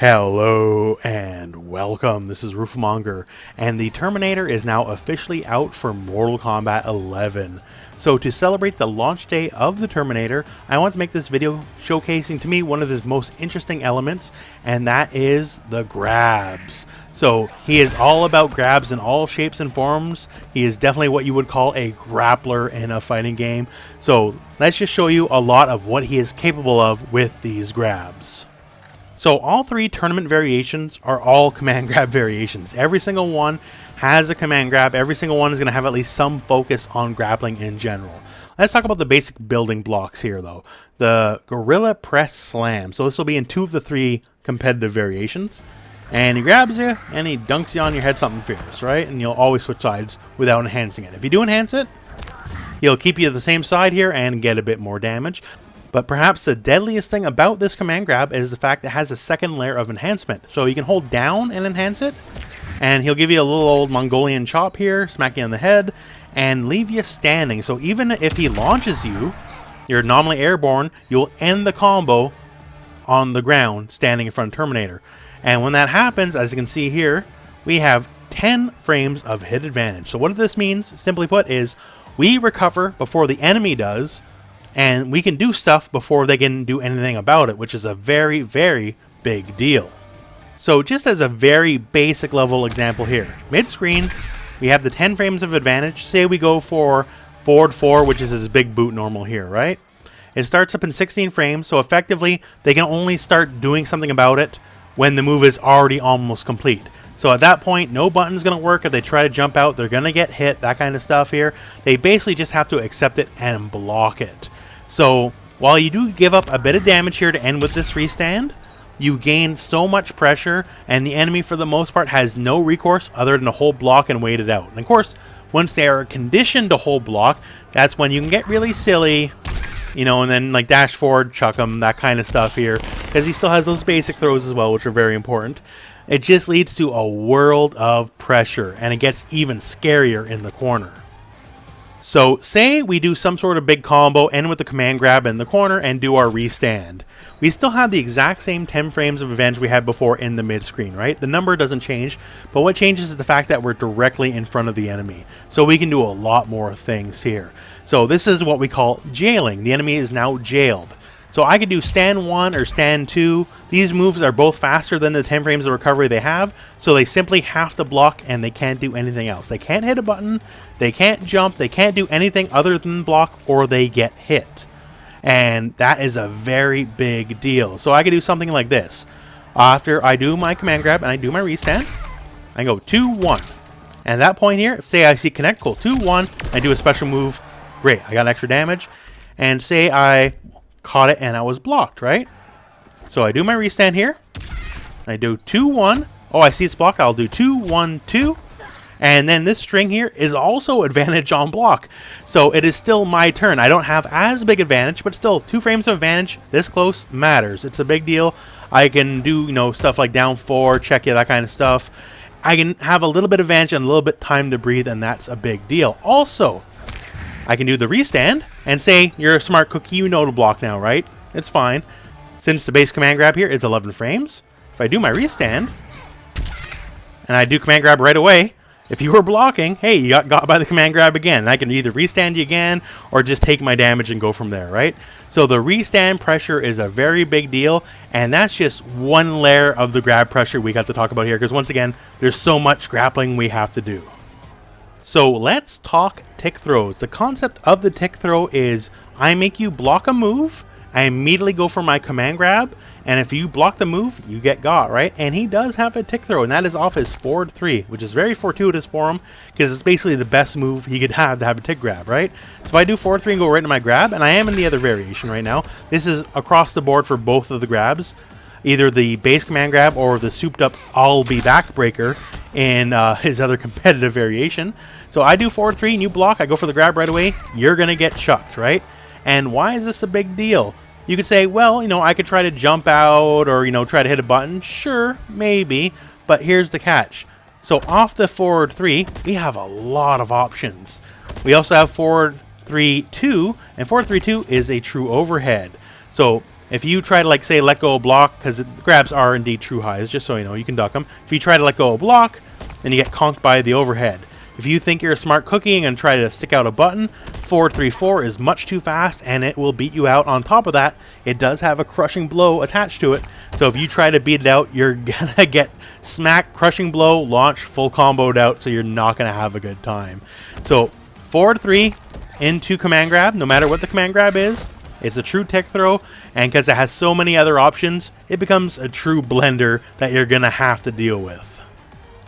Hello and welcome. This is Rooflemonger, and the Terminator is now officially out for Mortal Kombat 11. So to celebrate the launch day of the Terminator, I want to make this video showcasing to me one of his most interesting elements, and that is the grabs. So he is all about grabs in all shapes and forms. He is definitely what you would call a grappler in a fighting game. So let's just show you a lot of what he is capable of with these grabs. So all three tournament variations are all command grab variations. Every single one has a command grab. Every single one is going to have at least some focus on grappling in general. Let's talk about the basic building blocks here though. The Gorilla Press Slam. So this will be in two of the three competitive variations. And he grabs you and he dunks you on your head something fierce, right? And you'll always switch sides without enhancing it. If you do enhance it, he'll keep you the same side here and get a bit more damage. But perhaps the deadliest thing about this command grab is the fact it has a second layer of enhancement. So you can hold down and enhance it, and he'll give you a little old Mongolian chop here, smack you on the head, and leave you standing. So even if he launches you, you're nominally airborne, you'll end the combo on the ground standing in front of Terminator. And when that happens, as you can see here, we have 10 frames of hit advantage. So what this means, simply put, is we recover before the enemy does, and we can do stuff before they can do anything about it, which is a very, very big deal. So just as a very basic level example here, mid-screen, we have the 10 frames of advantage. Say we go for forward 4, which is his big boot normal here, right? It starts up in 16 frames, so effectively they can only start doing something about it when the move is already almost complete. So at that point, no button's going to work. If they try to jump out, they're going to get hit, that kind of stuff here. They basically just have to accept it and block it. So while you do give up a bit of damage here to end with this restand, you gain so much pressure, and the enemy for the most part has no recourse other than to hold block and wait it out. And of course, once they are conditioned to hold block, that's when you can get really silly, you know, and then like dash forward, chuck him, that kind of stuff here, because he still has those basic throws as well, which are very important. It just leads to a world of pressure, and it gets even scarier in the corner. So say we do some sort of big combo, end with the command grab in the corner, and do our restand. We still have the exact same 10 frames of advantage we had before in the mid-screen, right? The number doesn't change, but what changes is the fact that we're directly in front of the enemy. So we can do a lot more things here. So this is what we call jailing. The enemy is now jailed. So I could do stand 1 or stand 2. These moves are both faster than the 10 frames of recovery they have, so they simply have to block and they can't do anything else. They can't hit a button, they can't jump, they can't do anything other than block, or they get hit. And that is a very big deal. So I could do something like this. After I do my command grab and I do my restand, I go 2-1. And at that point here, say I see connect, cool, 2-1, I do a special move, great, I got extra damage. And say I caught it and I was blocked, right? So I do my restand here. I do 2-1. Oh, I see it's blocked. I'll do 2-1-2. And then this string here is also advantage on block. So it is still my turn. I don't have as big advantage, but still 2 frames of advantage this close matters. It's a big deal. I can do, you know, stuff like down 4, check you, that kind of stuff. I can have a little bit of advantage and a little bit time to breathe, and that's a big deal. Also, I can do the restand and say, you're a smart cookie, you know to block now, right? It's fine. Since the base command grab here is 11 frames, if I do my restand, and I do command grab right away, if you were blocking, hey, you got by the command grab again. And I can either restand you again, or just take my damage and go from there, right? So the restand pressure is a very big deal, and that's just one layer of the grab pressure we got to talk about here, because once again, there's so much grappling we have to do. So let's talk tick throws. The concept of the tick throw is I make you block a move, I immediately go for my command grab, and if you block the move, you get got, right? And he does have a tick throw, and that is off his forward 3, which is very fortuitous for him, because it's basically the best move he could have to have a tick grab, right? So if I do forward 3 and go right into my grab, and I am in the other variation right now, this is across the board for both of the grabs, either the base command grab or the souped up I'll be back breaker in his other competitive variation. So I do forward 3 and you block, I go for the grab right away, you're gonna get chucked, right? And why is this a big deal? You could say, well, you know, I could try to jump out or, you know, try to hit a button. Sure, maybe, but here's the catch. So off the forward 3, we have a lot of options. We also have forward 3-2, and forward 3-2 is a true overhead. So if you try to, like, say, let go of block, because grabs are indeed true highs, just so you know, you can duck them. If you try to let go of block, then you get conked by the overhead. If you think you're a smart cookie and try to stick out a button, forward 3-4 is much too fast and it will beat you out. On top of that, it does have a crushing blow attached to it. So if you try to beat it out, you're gonna get smack, crushing blow, launch, full comboed out, so you're not gonna have a good time. So forward 3 into command grab, no matter what the command grab is, it's a true tick throw, and because it has so many other options, it becomes a true blender that you're gonna have to deal with.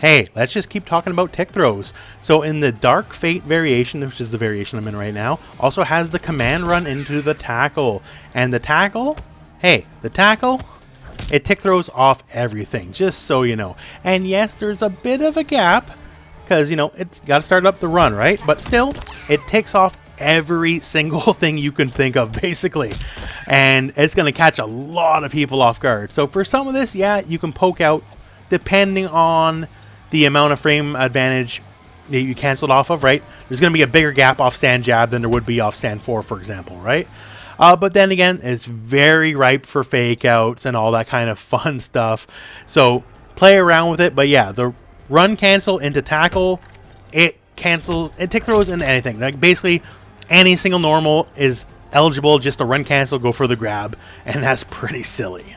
Hey, let's just keep talking about tick throws. So in the Dark Fate variation, which is the variation I'm in right now, also has the command run into the tackle. And the tackle, hey, the tackle, it tick throws off everything, just so you know. And yes, there's a bit of a gap, because, you know, it's got to start up the run, right? But still, it ticks off every single thing you can think of, basically. And it's going to catch a lot of people off guard. So for some of this, yeah, you can poke out, depending on the amount of frame advantage that you canceled off of, right? There's going to be a bigger gap off stand jab than there would be off stand 4, for example, right? But then again, it's very ripe for fake outs and all that kind of fun stuff. So play around with it. But yeah, the run cancel into tackle, it tick throws into anything. Like basically any single normal is eligible just to run cancel, go for the grab, and that's pretty silly.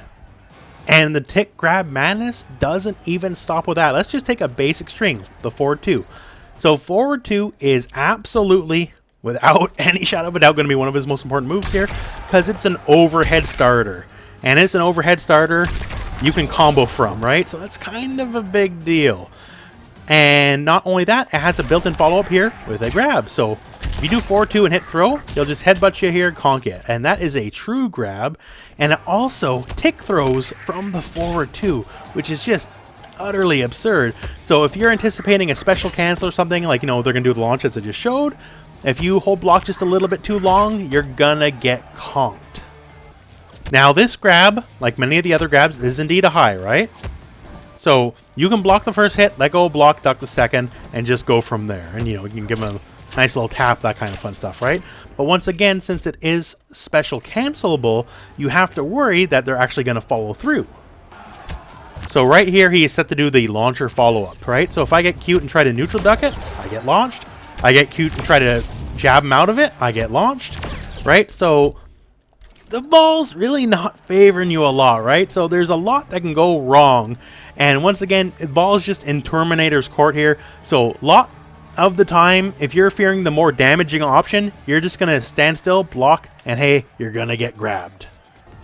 And the tick grab madness doesn't even stop with that. Let's just take a basic string, the forward 2. So forward 2 is absolutely, without any shadow of a doubt, going to be one of his most important moves here, because it's an overhead starter. And it's an overhead starter you can combo from, right? So that's kind of a big deal. And not only that, it has a built-in follow-up here with a grab. So if you do forward 2 and hit throw, he'll just headbutt you here, conk it. And that is a true grab. And it also tick throws from the forward 2, which is just utterly absurd. So if you're anticipating a special cancel or something, like, you know, they're going to do the launch as I just showed, if you hold block just a little bit too long, you're going to get conked. Now this grab, like many of the other grabs, is indeed a high, right? So you can block the first hit, let go, block, duck the second, and just go from there. And, you know, you can give them a nice little tap, that kind of fun stuff, right? But once again, since it is special cancelable, you have to worry that they're actually going to follow through. So right here, he is set to do the launcher follow-up, right? So if I get cute and try to neutral duck it, I get launched. I get cute and try to jab him out of it, I get launched, right? So the ball's really not favoring you a lot, right? So there's a lot that can go wrong. And once again, the ball is just in Terminator's court here. So a lot of the time, if you're fearing the more damaging option, you're just going to stand still, block, and hey, you're going to get grabbed.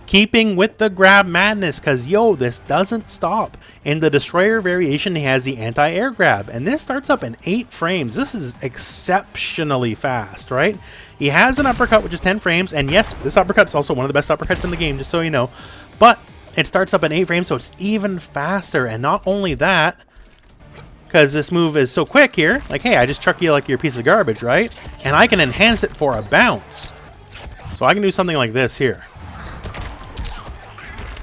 Keeping with the grab madness, because yo, this doesn't stop. In the Destroyer variation, he has the anti-air grab, and this starts up in 8 frames. This is exceptionally fast, right? He has an uppercut, which is 10 frames, and yes, this uppercut is also one of the best uppercuts in the game, just so you know. But it starts up in 8 frames, so it's even faster. And not only that, because this move is so quick here, like, hey, I just chuck you like you're a piece of garbage, right? And I can enhance it for a bounce. So I can do something like this here.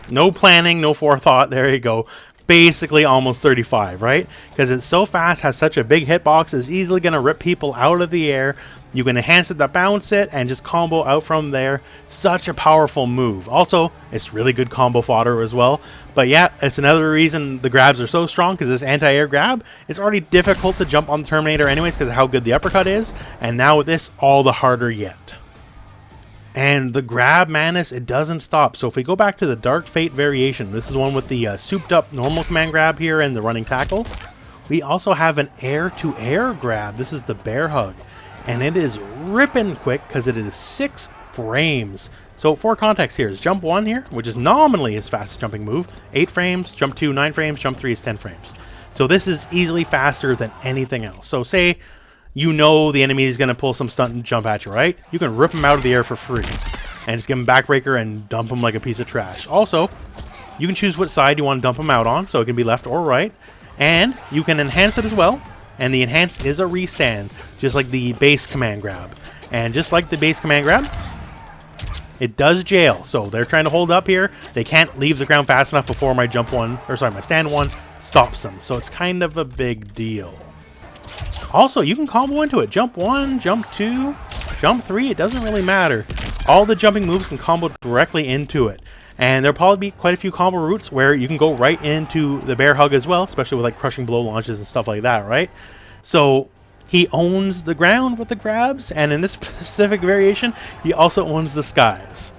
No planning, no forethought, there you go. Basically almost 35, right? Because it's so fast, has such a big hitbox, is easily going to rip people out of the air. You can enhance it to bounce it and just combo out from there. Such a powerful move. Also, it's really good combo fodder as well. But yeah, it's another reason the grabs are so strong, because this anti-air grab, it's already difficult to jump on the Terminator anyways because of how good the uppercut is. And now with this, all the harder yet. And the grab madness, it doesn't stop. So if we go back to the Dark Fate variation, this is the one with the souped up normal command grab here and the running tackle. We also have an AirtoAir Grab. This is the bear hug. And it is ripping quick because it is 6 frames. So for context here is jump 1 here, which is nominally his fastest jumping move. 8 frames, jump 2, 9 frames, jump 3 is 10 frames. So this is easily faster than anything else. So say you know the enemy is going to pull some stunt and jump at you, right? You can rip him out of the air for free and just give him backbreaker and dump him like a piece of trash. Also, you can choose what side you want to dump him out on, so it can be left or right. And you can enhance it as well. And the enhance is a restand, just like the base command grab. And just like the base command grab, it does jail. So they're trying to hold up here. They can't leave the ground fast enough before my my stand 1 stops them. So it's kind of a big deal. Also, you can combo into it. Jump 1, jump 2, jump 3, it doesn't really matter. All the jumping moves can combo directly into it. And there'll probably be quite a few combo routes where you can go right into the bear hug as well, especially with like crushing blow launches and stuff like that, right? So he owns the ground with the grabs, and in this specific variation, he also owns the skies.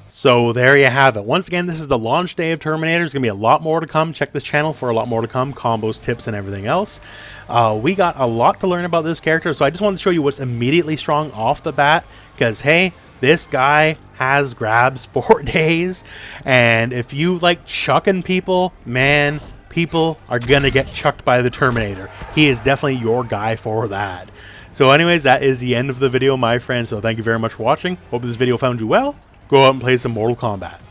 So there you have it. Once again, this is the launch day of Terminator. There's going to be a lot more to come. Check this channel for a lot more to come, combos, tips, and everything else. We got a lot to learn about this character, so I just wanted to show you what's immediately strong off the bat, because hey, this guy has grabs for days, and if you like chucking people, man, people are going to get chucked by the Terminator. He is definitely your guy for that. So anyways, that is the end of the video, my friends, so thank you very much for watching. Hope this video found you well. Go out and play some Mortal Kombat.